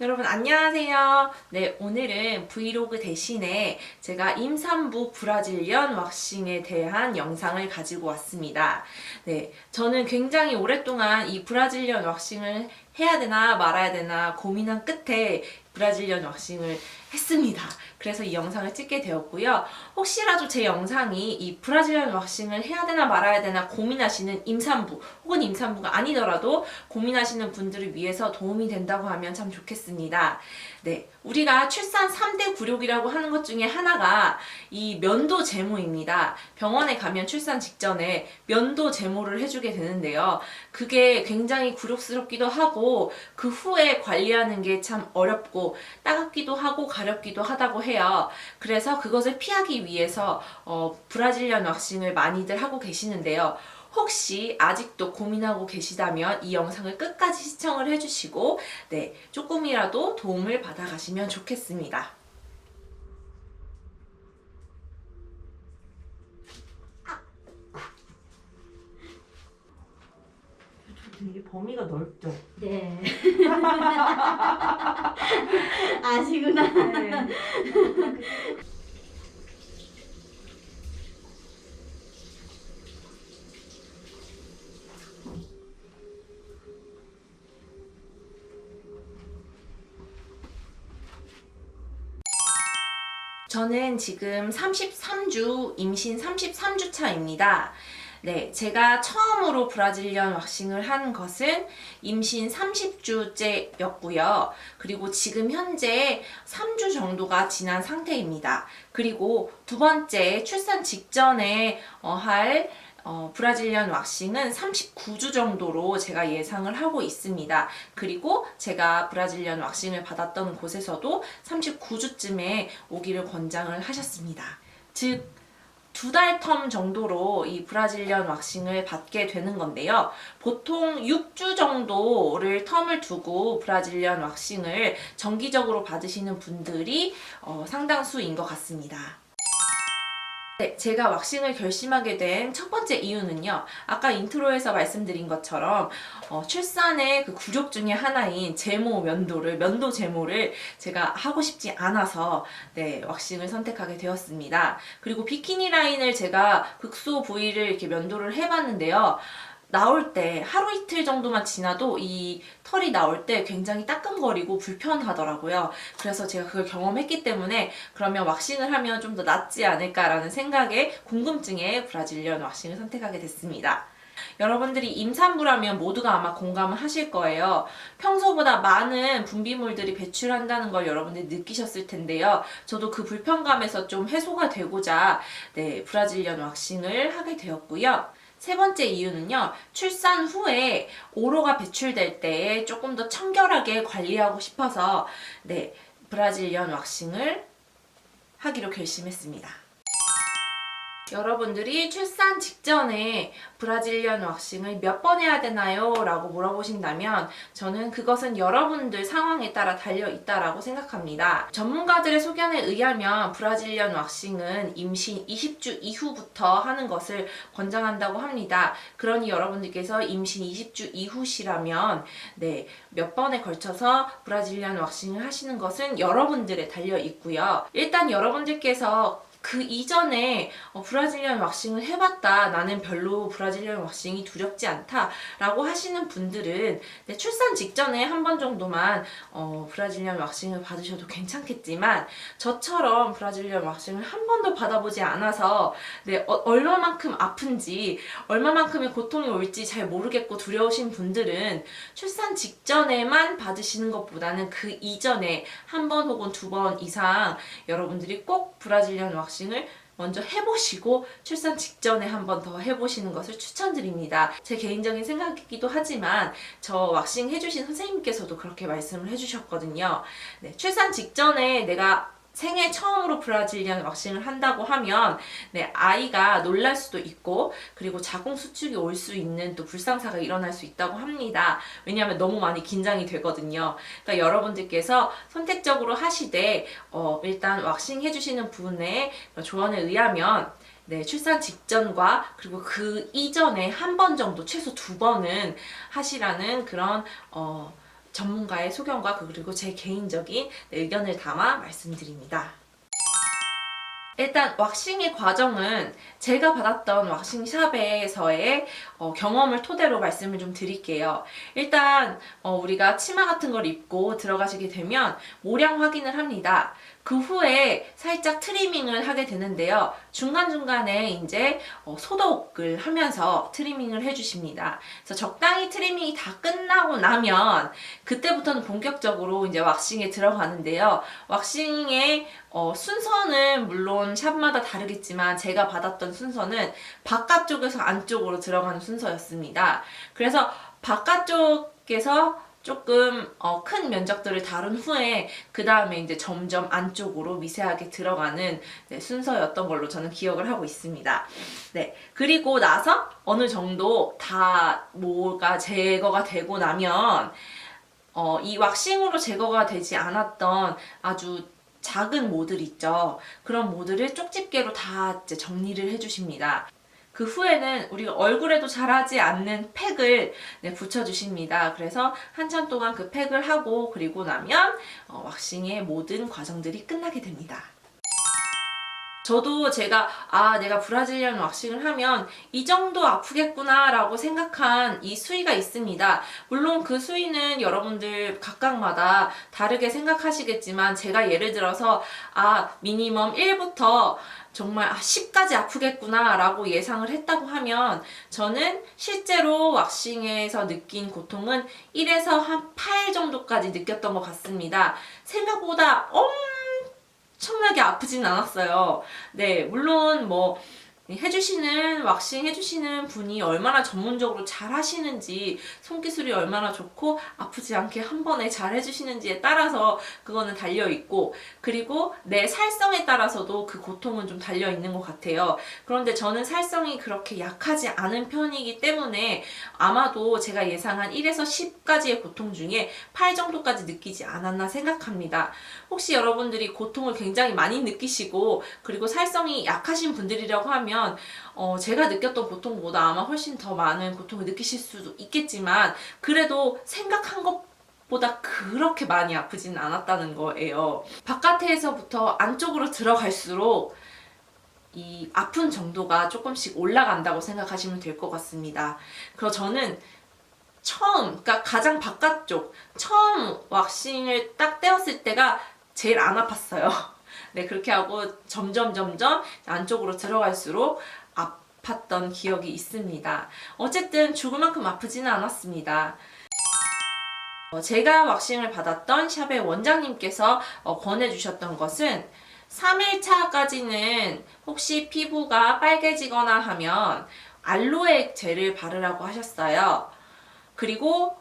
여러분 안녕하세요. 네, 오늘은 브이로그 대신에 제가 임산부 브라질리언 왁싱에 대한 영상을 가지고 왔습니다. 네, 저는 굉장히 오랫동안 이 브라질리언 왁싱을 해야 되나 말아야 되나 고민한 끝에 브라질리언 왁싱을 했습니다. 그래서 이 영상을 찍게 되었고요. 혹시라도 제 영상이 이 브라질리언 왁싱을 해야 되나 말아야 되나 고민하시는 임산부 혹은 임산부가 아니더라도 고민하시는 분들을 위해서 도움이 된다고 하면 참 좋겠습니다. 네, 우리가 출산 3대 굴욕이라고 하는 것 중에 하나가 이 면도 제모입니다. 병원에 가면 출산 직전에 면도 제모를 해주게 되는데요. 그게 굉장히 굴욕스럽기도 하고 그 후에 관리하는 게 참 어렵고 따갑기도 하고 가렵기도 하다고 해요. 그래서 그것을 피하기 위해서 브라질리언 왁싱을 많이들 하고 계시는데요. 혹시 아직도 고민하고 계시다면 이 영상을 끝까지 시청을 해주시고 네, 조금이라도 도움을 받아가시면 좋겠습니다. 되게 범위가 넓죠? 네. 아시구나. 네. 저는 지금 33주, 임신 33주 차입니다. 네, 제가 처음으로 브라질리언 왁싱을 한 것은 임신 30주째였고요. 그리고 지금 현재 3주 정도가 지난 상태입니다. 그리고 두 번째 출산 직전에 할 브라질리언 왁싱은 39주 정도로 제가 예상을 하고 있습니다. 그리고 제가 브라질리언 왁싱을 받았던 곳에서도 39주쯤에 오기를 권장을 하셨습니다. 즉, 2달 텀 정도로 이 브라질리언 왁싱을 받게 되는 건데요. 보통 6주 정도를 텀을 두고 브라질리언 왁싱을 정기적으로 받으시는 분들이 상당수인 것 같습니다. 네, 제가 왁싱을 결심하게 된 첫 번째 이유는요. 아까 인트로에서 말씀드린 것처럼 출산의 그 굴욕 중에 하나인 면도 제모를 제가 하고 싶지 않아서 네, 왁싱을 선택하게 되었습니다. 그리고 비키니 라인을 제가 극소 부위를 이렇게 면도를 해봤는데요. 나올 때 하루 이틀 정도만 지나도 이 털이 나올 때 굉장히 따끔거리고 불편하더라고요. 그래서 제가 그걸 경험했기 때문에 그러면 왁싱을 하면 좀 더 낫지 않을까라는 생각에 궁금증에 브라질리언 왁싱을 선택하게 됐습니다. 여러분들이 임산부라면 모두가 아마 공감을 하실 거예요. 평소보다 많은 분비물들이 배출한다는 걸 여러분들이 느끼셨을 텐데요. 저도 그 불편감에서 좀 해소가 되고자 네, 브라질리언 왁싱을 하게 되었고요. 세 번째 이유는요, 출산 후에 오로가 배출될 때 조금 더 청결하게 관리하고 싶어서 네, 브라질리언 왁싱을 하기로 결심했습니다. 여러분들이 출산 직전에 브라질리언 왁싱을 몇 번 해야 되나요? 라고 물어보신다면 저는 그것은 여러분들 상황에 따라 달려있다라고 생각합니다. 전문가들의 소견에 의하면 브라질리언 왁싱은 임신 20주 이후부터 하는 것을 권장한다고 합니다. 그러니 여러분들께서 임신 20주 이후시라면 네, 몇 번에 걸쳐서 브라질리언 왁싱을 하시는 것은 여러분들에 달려있고요. 일단 여러분들께서 그 이전에 브라질리언 왁싱을 해봤다. 나는 별로 브라질리언 왁싱이 두렵지 않다. 라고 하시는 분들은 네, 출산 직전에 한 번 정도만 브라질리언 왁싱을 받으셔도 괜찮겠지만 저처럼 브라질리언 왁싱을 한 번도 받아보지 않아서 네, 얼마만큼 아픈지 얼마만큼의 고통이 올지 잘 모르겠고 두려우신 분들은 출산 직전에만 받으시는 것보다는 그 이전에 한 번 혹은 2번 이상 여러분들이 꼭 브라질리언 왁싱을 먼저 해보시고 출산 직전에 한 번 더 해보시는 것을 추천드립니다. 제 개인적인 생각이기도 하지만 저 왁싱 해주신 선생님께서도 그렇게 말씀을 해주셨거든요. 네, 출산 직전에 내가 생애 처음으로 브라질리언 왁싱을 한다고 하면 네, 아이가 놀랄 수도 있고 그리고 자궁 수축이 올 수 있는 또 불상사가 일어날 수 있다고 합니다. 왜냐하면 너무 많이 긴장이 되거든요. 그러니까 여러분들께서 선택적으로 하시되 일단 왁싱 해주시는 분의 조언에 의하면 네, 출산 직전과 그리고 그 이전에 한 번 정도 최소 2번은 하시라는 그런 전문가의 소견과 그리고 제 개인적인 의견을 담아 말씀드립니다. 일단 왁싱의 과정은 제가 받았던 왁싱샵에서의 경험을 토대로 말씀을 좀 드릴게요. 일단 우리가 치마 같은 걸 입고 들어가시게 되면 모량 확인을 합니다. 그 후에 살짝 트리밍을 하게 되는데요. 중간중간에 이제 소독을 하면서 트리밍을 해주십니다. 그래서 적당히 트리밍이 다 끝나고 나면 그때부터는 본격적으로 이제 왁싱에 들어가는데요. 왁싱의 순서는 물론 샵마다 다르겠지만 제가 받았던 순서는 바깥쪽에서 안쪽으로 들어가는 순서였습니다. 그래서 바깥쪽에서 조금 큰 면적들을 다룬 후에 그 다음에 이제 점점 안쪽으로 미세하게 들어가는 순서였던 걸로 저는 기억을 하고 있습니다. 네, 그리고 나서 어느 정도 다 뭐가 제거가 되고 나면 이 왁싱으로 제거가 되지 않았던 아주 작은 모들 있죠. 그런 모들을 쪽집게로 다 이제 정리를 해주십니다. 그 후에는 우리가 얼굴에도 잘하지 않는 팩을 붙여주십니다. 그래서 한참 동안 그 팩을 하고 그리고 나면 왁싱의 모든 과정들이 끝나게 됩니다. 저도 제가 내가 브라질리언 왁싱을 하면 이 정도 아프겠구나 라고 생각한 이 수위가 있습니다. 물론 그 수위는 여러분들 각각마다 다르게 생각하시겠지만 제가 예를 들어서 미니멈 1부터 정말 10까지 아프겠구나 라고 예상을 했다고 하면 저는 실제로 왁싱에서 느낀 고통은 1에서 한 8 정도까지 느꼈던 것 같습니다. 생각보다 엄청나게 아프진 않았어요. 네, 물론 왁싱 해주시는 분이 얼마나 전문적으로 잘 하시는지, 손기술이 얼마나 좋고 아프지 않게 한 번에 잘 해주시는지에 따라서 그거는 달려있고, 그리고 내 살성에 따라서도 그 고통은 좀 달려있는 것 같아요. 그런데 저는 살성이 그렇게 약하지 않은 편이기 때문에 아마도 제가 예상한 1에서 10까지의 고통 중에 8 정도까지 느끼지 않았나 생각합니다. 혹시 여러분들이 고통을 굉장히 많이 느끼시고 그리고 살성이 약하신 분들이라고 하면 제가 느꼈던 고통보다 아마 훨씬 더 많은 고통을 느끼실 수도 있겠지만 그래도 생각한 것보다 그렇게 많이 아프지는 않았다는 거예요. 바깥에서부터 안쪽으로 들어갈수록 이 아픈 정도가 조금씩 올라간다고 생각하시면 될 것 같습니다. 그래서 저는 그러니까 가장 바깥쪽 처음 왁싱을 딱 떼었을 때가 제일 안 아팠어요. 네, 그렇게 하고 점점 안쪽으로 들어갈수록 아팠던 기억이 있습니다. 어쨌든 죽을 만큼 아프지는 않았습니다. 제가 왁싱을 받았던 샵의 원장님께서 권해주셨던 것은 3일차까지는 혹시 피부가 빨개지거나 하면 알로에 젤을 바르라고 하셨어요. 그리고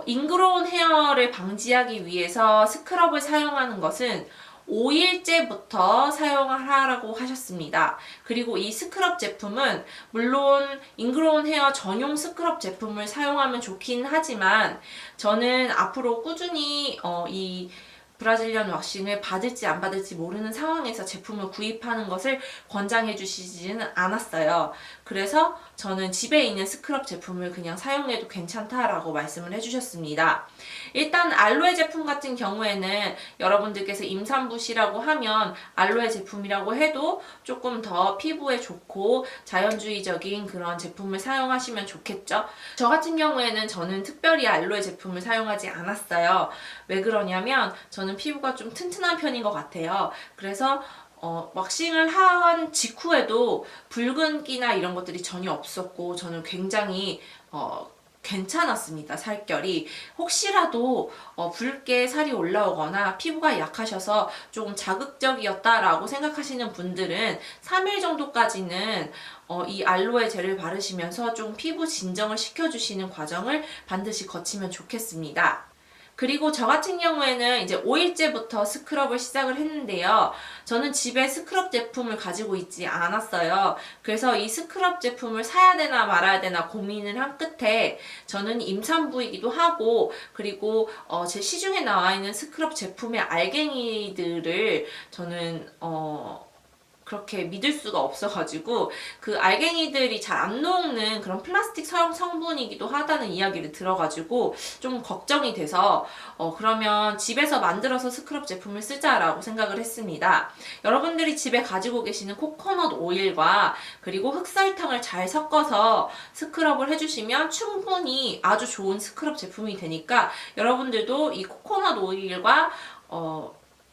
잉그로운 헤어를 방지하기 위해서 스크럽을 사용하는 것은 5일째부터 사용하라고 하셨습니다. 그리고 이 스크럽 제품은 물론 잉그로운 헤어 전용 스크럽 제품을 사용하면 좋긴 하지만 저는 앞으로 꾸준히 이 브라질리언 왁싱을 받을지 안 받을지 모르는 상황에서 제품을 구입하는 것을 권장해 주시지는 않았어요. 그래서 저는 집에 있는 스크럽 제품을 그냥 사용해도 괜찮다라고 말씀을 해주셨습니다. 일단 알로에 제품 같은 경우에는 여러분들께서 임산부시라고 하면 알로에 제품이라고 해도 조금 더 피부에 좋고 자연주의적인 그런 제품을 사용하시면 좋겠죠. 저 같은 경우에는 저는 특별히 알로에 제품을 사용하지 않았어요. 왜 그러냐면 저는 피부가 좀 튼튼한 편인 것 같아요. 그래서 왁싱을 한 직후에도 붉은기나 이런 것들이 전혀 없었고 저는 굉장히 괜찮았습니다. 살결이. 혹시라도 붉게 살이 올라오거나 피부가 약하셔서 조금 자극적이었다라고 생각하시는 분들은 3일 정도까지는 이 알로에 젤을 바르시면서 좀 피부 진정을 시켜주시는 과정을 반드시 거치면 좋겠습니다. 그리고 저 같은 경우에는 이제 5일째부터 스크럽을 시작을 했는데요. 저는 집에 스크럽 제품을 가지고 있지 않았어요. 그래서 이 스크럽 제품을 사야 되나 말아야 되나 고민을 한 끝에 저는 임산부이기도 하고 그리고 제 시중에 나와 있는 스크럽 제품의 알갱이들을 저는 그렇게 믿을 수가 없어가지고 그 알갱이들이 잘 안 녹는 그런 플라스틱 성분이기도 하다는 이야기를 들어가지고 좀 걱정이 돼서 그러면 집에서 만들어서 스크럽 제품을 쓰자라고 생각을 했습니다. 여러분들이 집에 가지고 계시는 코코넛 오일과 그리고 흑설탕을 잘 섞어서 스크럽을 해주시면 충분히 아주 좋은 스크럽 제품이 되니까 여러분들도 이 코코넛 오일과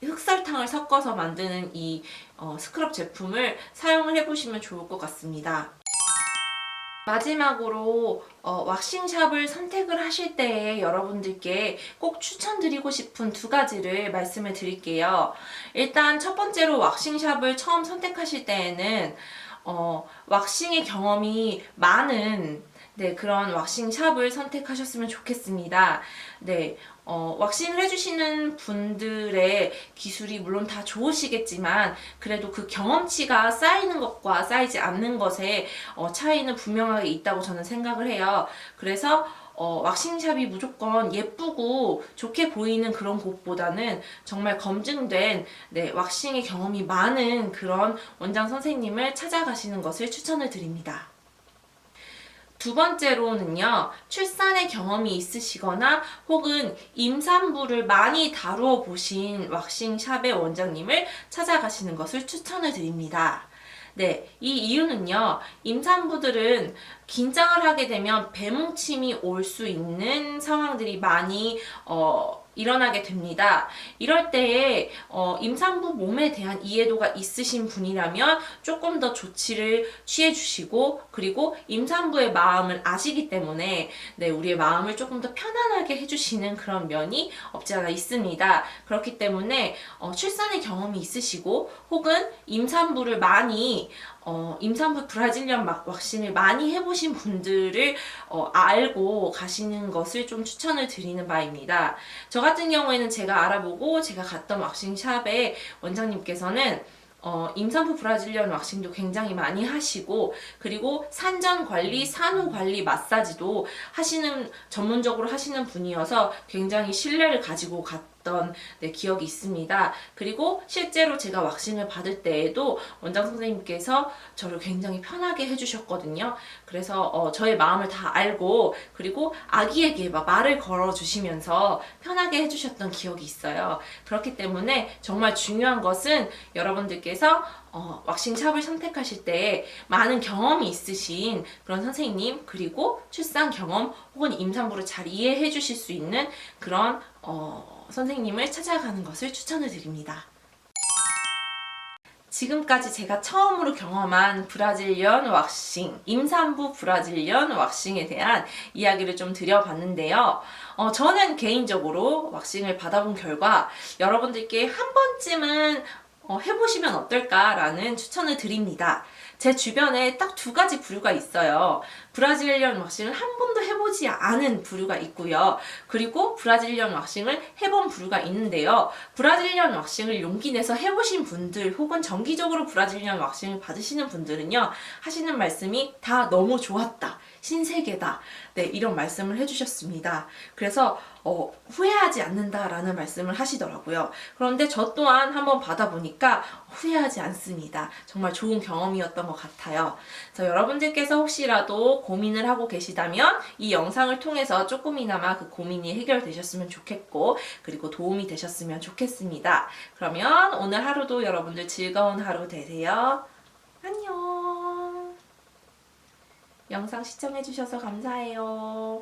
흑설탕을 섞어서 만드는 이 스크럽 제품을 사용을 해보시면 좋을 것 같습니다. 마지막으로 왁싱샵을 선택을 하실 때에 여러분들께 꼭 추천드리고 싶은 두 가지를 말씀을 드릴게요. 일단 첫 번째로 왁싱샵을 처음 선택하실 때에는 왁싱의 경험이 많은 그런 왁싱샵을 선택하셨으면 좋겠습니다. 왁싱을 해주시는 분들의 기술이 물론 다 좋으시겠지만 그래도 그 경험치가 쌓이는 것과 쌓이지 않는 것의 차이는 분명하게 있다고 저는 생각을 해요. 그래서 왁싱샵이 무조건 예쁘고 좋게 보이는 그런 곳보다는 정말 검증된 왁싱의 경험이 많은 그런 원장 선생님을 찾아가시는 것을 추천을 드립니다. 두 번째로는요, 출산의 경험이 있으시거나 혹은 임산부를 많이 다루어 보신 왁싱샵의 원장님을 찾아가시는 것을 추천을 드립니다. 이 이유는요, 임산부들은 긴장을 하게 되면 배뭉침이 올 수 있는 상황들이 많이 일어나게 됩니다. 이럴 때에 임산부 몸에 대한 이해도가 있으신 분이라면 조금 더 조치를 취해 주시고 그리고 임산부의 마음을 아시기 때문에 우리의 마음을 조금 더 편안하게 해주시는 그런 면이 없지 않아 있습니다. 그렇기 때문에 출산의 경험이 있으시고 혹은 임산부를 많이 임산부 브라질리언 왁싱을 많이 해보신 분들을 알고 가시는 것을 좀 추천을 드리는 바입니다. 저 같은 경우에는 제가 알아보고 제가 갔던 왁싱샵의 원장님께서는 임산부 브라질리언 왁싱도 굉장히 많이 하시고 그리고 산전 관리, 산후 관리 마사지도 전문적으로 하시는 분이어서 굉장히 신뢰를 가지고 갔던 기억이 있습니다. 그리고 실제로 제가 왁싱을 받을 때에도 원장 선생님께서 저를 굉장히 편하게 해주셨거든요. 그래서 저의 마음을 다 알고 그리고 아기에게 막 말을 걸어주시면서 편하게 해주셨던 기억이 있어요. 그렇기 때문에 정말 중요한 것은 여러분들께서 왁싱샵을 선택하실 때 많은 경험이 있으신 그런 선생님 그리고 출산 경험 혹은 임산부를 잘 이해해 주실 수 있는 그런 선생님을 찾아가는 것을 추천을 드립니다. 지금까지 제가 처음으로 경험한 브라질리언 왁싱, 임산부 브라질리언 왁싱에 대한 이야기를 좀 드려봤는데요. 저는 개인적으로 왁싱을 받아본 결과 여러분들께 한 번쯤은 해보시면 어떨까라는 추천을 드립니다. 제 주변에 딱 두 가지 부류가 있어요. 브라질리언 왁싱을 한 번도 해보지 않은 부류가 있고요. 그리고 브라질리언 왁싱을 해본 부류가 있는데요. 브라질리언 왁싱을 용기 내서 해보신 분들 혹은 정기적으로 브라질리언 왁싱을 받으시는 분들은요. 하시는 말씀이 다 너무 좋았다. 신세계다. 이런 말씀을 해주셨습니다. 그래서 후회하지 않는다라는 말씀을 하시더라고요. 그런데 저 또한 한번 받아보니까 후회하지 않습니다. 정말 좋은 경험이었던 것 같아요. 그래서 여러분들께서 혹시라도 고민을 하고 계시다면 이 영상을 통해서 조금이나마 그 고민이 해결되셨으면 좋겠고 그리고 도움이 되셨으면 좋겠습니다. 그러면 오늘 하루도 여러분들 즐거운 하루 되세요. 안녕. 영상 시청해주셔서 감사해요.